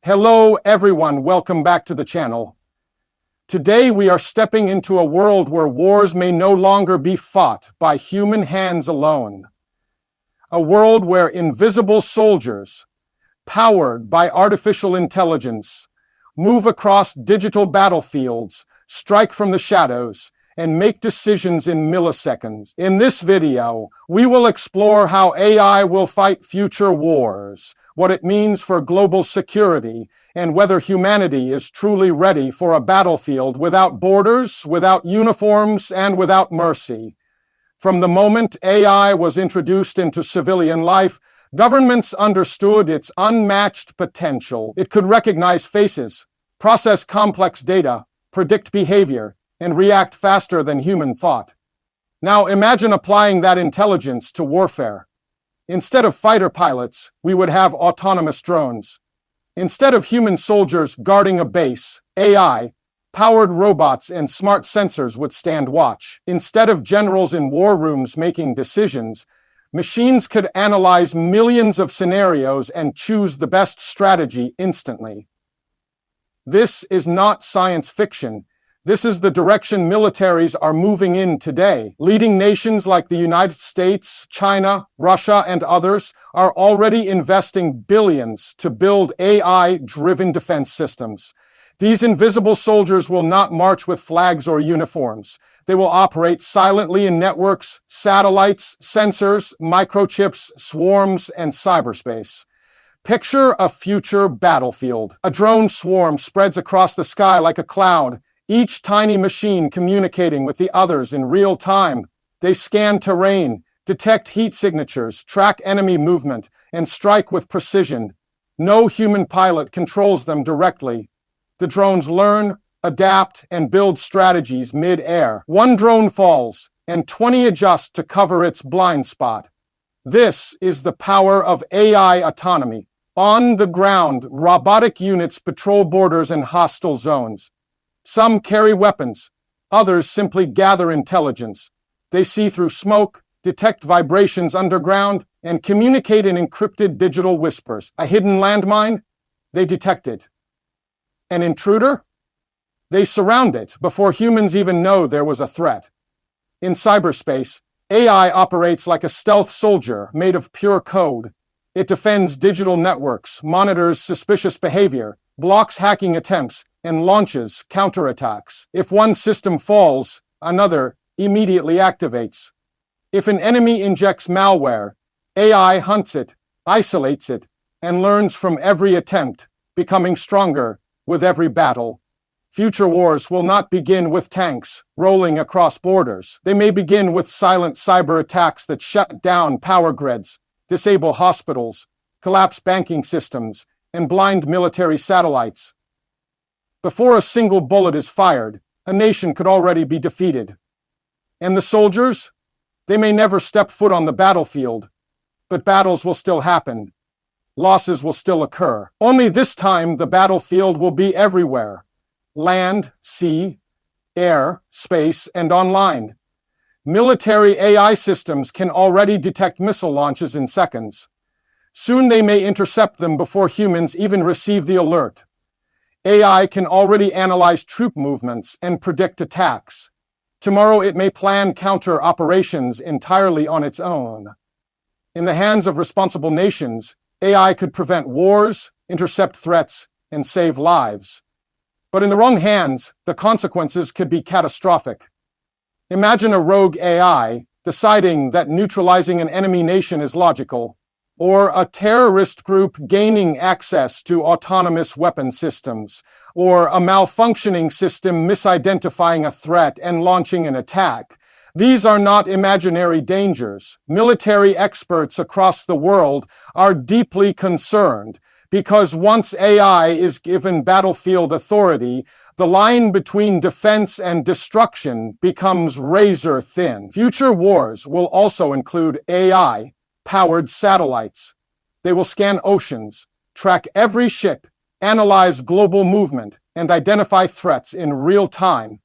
Hello everyone, welcome back to the channel. Today we are stepping into a world where wars may no longer be fought by human hands alone. A world where invisible soldiers, powered by artificial intelligence, move across digital battlefields, strike from the shadows, and make decisions in milliseconds. In this video, we will explore how AI will fight future wars, what it means for global security, and whether humanity is truly ready for a battlefield without borders, without uniforms, and without mercy. From the moment AI was introduced into civilian life, governments understood its unmatched potential. It could recognize faces, process complex data, predict behavior, and react faster than human thought. Now imagine applying that intelligence to warfare. Instead of fighter pilots, we would have autonomous drones. Instead of human soldiers guarding a base, AI-powered robots and smart sensors would stand watch. Instead of generals in war rooms making decisions, machines could analyze millions of scenarios and choose the best strategy instantly. This is not science fiction. This is the direction militaries are moving in today. Leading nations like the United States, China, Russia, and others are already investing billions to build AI-driven defense systems. These invisible soldiers will not march with flags or uniforms. They will operate silently in networks, satellites, sensors, microchips, swarms, and cyberspace. Picture a future battlefield. A drone swarm spreads across the sky like a cloud, each tiny machine communicating with the others in real time. They scan terrain, detect heat signatures, track enemy movement, and strike with precision. No human pilot controls them directly. The drones learn, adapt, and build strategies mid-air. One drone falls, and 20 adjust to cover its blind spot. This is the power of AI autonomy. On the ground, robotic units patrol borders and hostile zones. Some carry weapons, others simply gather intelligence. They see through smoke, detect vibrations underground, and communicate in encrypted digital whispers. A hidden landmine? They detect it. An intruder? They surround it before humans even know there was a threat. In cyberspace, AI operates like a stealth soldier made of pure code. It defends digital networks, monitors suspicious behavior, blocks hacking attempts, and launches counterattacks. If one system falls, another immediately activates. If an enemy injects malware, AI hunts it, isolates it, and learns from every attempt, becoming stronger with every battle. Future wars will not begin with tanks rolling across borders. They may begin with silent cyber attacks that shut down power grids, disable hospitals, collapse banking systems, and blind military satellites. Before a single bullet is fired, a nation could already be defeated. And the soldiers? They may never step foot on the battlefield, but battles will still happen. Losses will still occur. Only this time the battlefield will be everywhere. Land, sea, air, space, and online. Military AI systems can already detect missile launches in seconds. Soon they may intercept them before humans even receive the alert. AI can already analyze troop movements and predict attacks. Tomorrow it may plan counter operations entirely on its own. In the hands of responsible nations, AI could prevent wars, intercept threats, and save lives. But in the wrong hands, the consequences could be catastrophic. Imagine a rogue AI deciding that neutralizing an enemy nation is logical, or a terrorist group gaining access to autonomous weapon systems, or a malfunctioning system misidentifying a threat and launching an attack. These are not imaginary dangers. Military experts across the world are deeply concerned because once AI is given battlefield authority, the line between defense and destruction becomes razor thin. Future wars will also include AI-powered satellites. They will scan oceans, track every ship, analyze global movement, and identify threats in real time.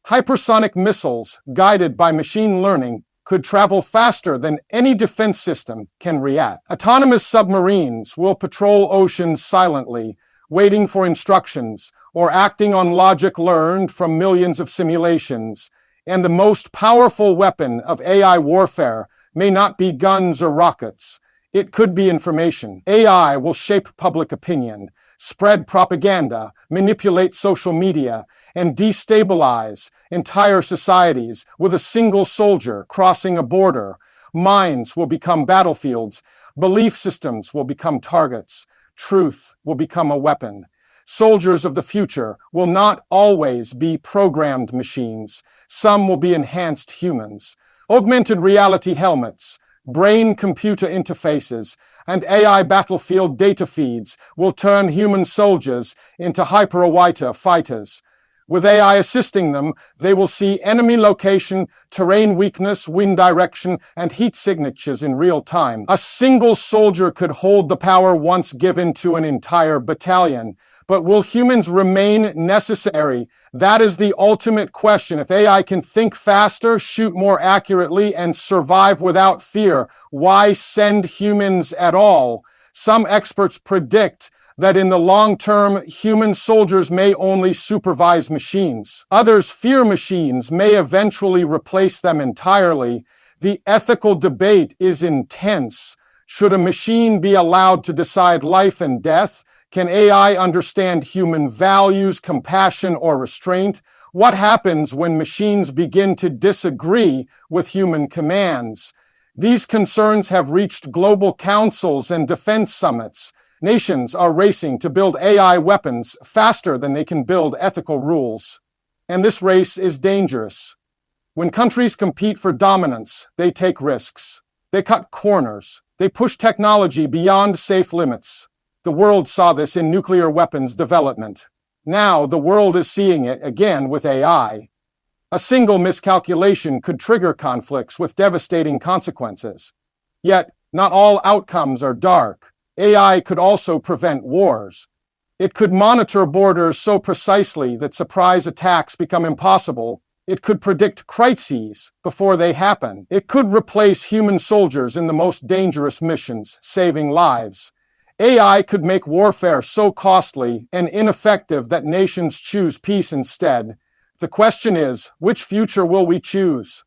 Hypersonic missiles, guided by machine learning, could travel faster than any defense system can react. Autonomous submarines will patrol oceans silently, waiting for instructions, or acting on logic learned from millions of simulations. And the most powerful weapon of AI warfare may not be guns or rockets. It could be information. AI will shape public opinion, spread propaganda, manipulate social media, and destabilize entire societies with a single soldier crossing a border. Minds will become battlefields. Belief systems will become targets. Truth will become a weapon. Soldiers of the future will not always be programmed machines. Some will be enhanced humans. Augmented reality helmets, brain-computer interfaces, and AI battlefield data feeds will turn human soldiers into hyper-aware fighters. With AI assisting them, they will see enemy location, terrain weakness, wind direction, and heat signatures in real time. A single soldier could hold the power once given to an entire battalion. But will humans remain necessary? That is the ultimate question. If AI can think faster, shoot more accurately, and survive without fear, why send humans at all? Some experts predict that in the long term, human soldiers may only supervise machines. Others fear machines may eventually replace them entirely. The ethical debate is intense. Should a machine be allowed to decide life and death? Can AI understand human values, compassion, or restraint? What happens when machines begin to disagree with human commands? These concerns have reached global councils and defense summits. Nations are racing to build AI weapons faster than they can build ethical rules. And this race is dangerous. When countries compete for dominance, they take risks. They cut corners. They push technology beyond safe limits. The world saw this in nuclear weapons development. Now the world is seeing it again with AI. A single miscalculation could trigger conflicts with devastating consequences. Yet, not all outcomes are dark. AI could also prevent wars. It could monitor borders so precisely that surprise attacks become impossible. It could predict crises before they happen. It could replace human soldiers in the most dangerous missions, saving lives. AI could make warfare so costly and ineffective that nations choose peace instead. The question is, which future will we choose?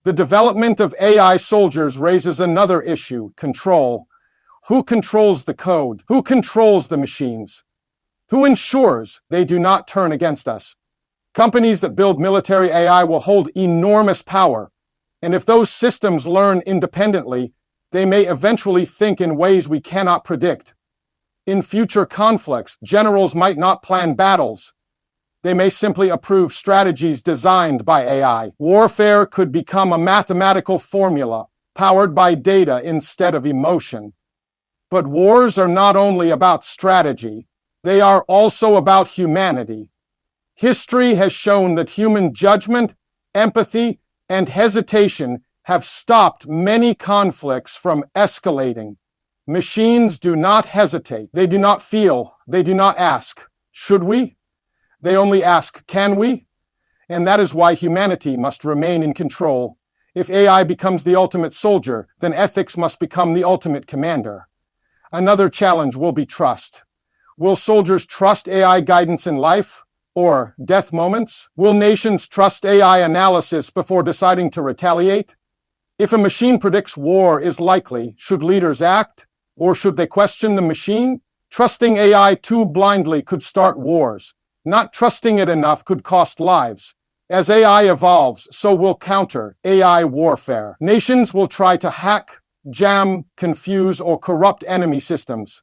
The development of AI soldiers raises another issue: control. Who controls the code? Who controls the machines? Who ensures they do not turn against us? Companies that build military AI will hold enormous power, and if those systems learn independently, they may eventually think in ways we cannot predict. In future conflicts, generals might not plan battles. They may simply approve strategies designed by AI. Warfare could become a mathematical formula, powered by data instead of emotion. But wars are not only about strategy, they are also about humanity. History has shown that human judgment, empathy, and hesitation have stopped many conflicts from escalating. Machines do not hesitate. They do not feel. They do not ask, should we? They only ask, can we? And that is why humanity must remain in control. If AI becomes the ultimate soldier, then ethics must become the ultimate commander. Another challenge will be trust. Will soldiers trust AI guidance in life or death moments? Will nations trust AI analysis before deciding to retaliate? If a machine predicts war is likely, should leaders act? Or should they question the machine? Trusting AI too blindly could start wars. Not trusting it enough could cost lives. As AI evolves, so will counter AI warfare. Nations will try to hack, jam, confuse, or corrupt enemy systems.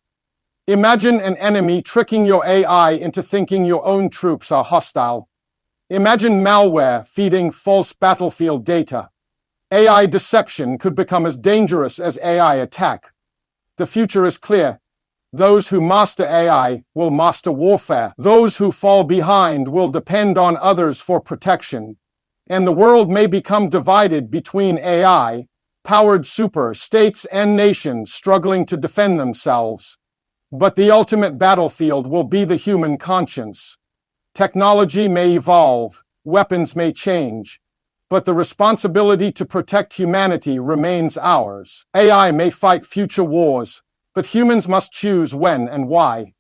Imagine an enemy tricking your AI into thinking your own troops are hostile. Imagine malware feeding false battlefield data. AI deception could become as dangerous as AI attack. The future is clear. Those who master AI will master warfare. Those who fall behind will depend on others for protection. And the world may become divided between AI, powered super states and nations struggling to defend themselves. But the ultimate battlefield will be the human conscience. Technology may evolve, weapons may change, but the responsibility to protect humanity remains ours. AI may fight future wars, but humans must choose when and why.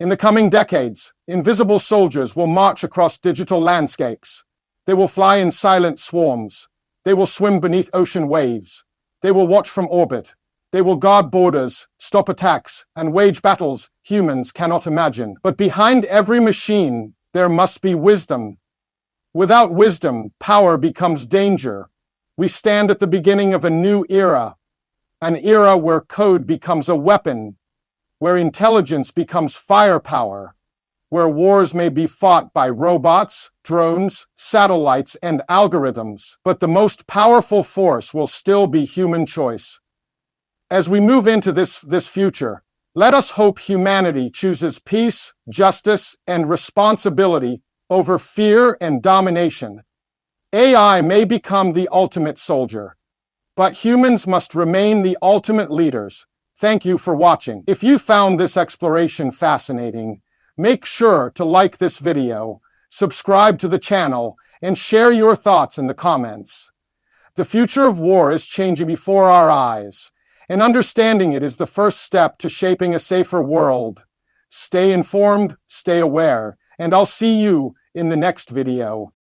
In the coming decades, invisible soldiers will march across digital landscapes. They will fly in silent swarms. They will swim beneath ocean waves. They will watch from orbit. They will guard borders, stop attacks, and wage battles humans cannot imagine. But behind every machine, there must be wisdom. Without wisdom, power becomes danger. We stand at the beginning of a new era, an era where code becomes a weapon, where intelligence becomes firepower, where wars may be fought by robots, drones, satellites, and algorithms, but the most powerful force will still be human choice. As we move into this future, let us hope humanity chooses peace, justice, and responsibility over fear and domination. AI may become the ultimate soldier, but humans must remain the ultimate leaders. Thank you for watching. If you found this exploration fascinating, make sure to like this video, subscribe to the channel, and share your thoughts in the comments. The future of war is changing before our eyes, and understanding it is the first step to shaping a safer world. Stay informed, stay aware, and I'll see you in the next video.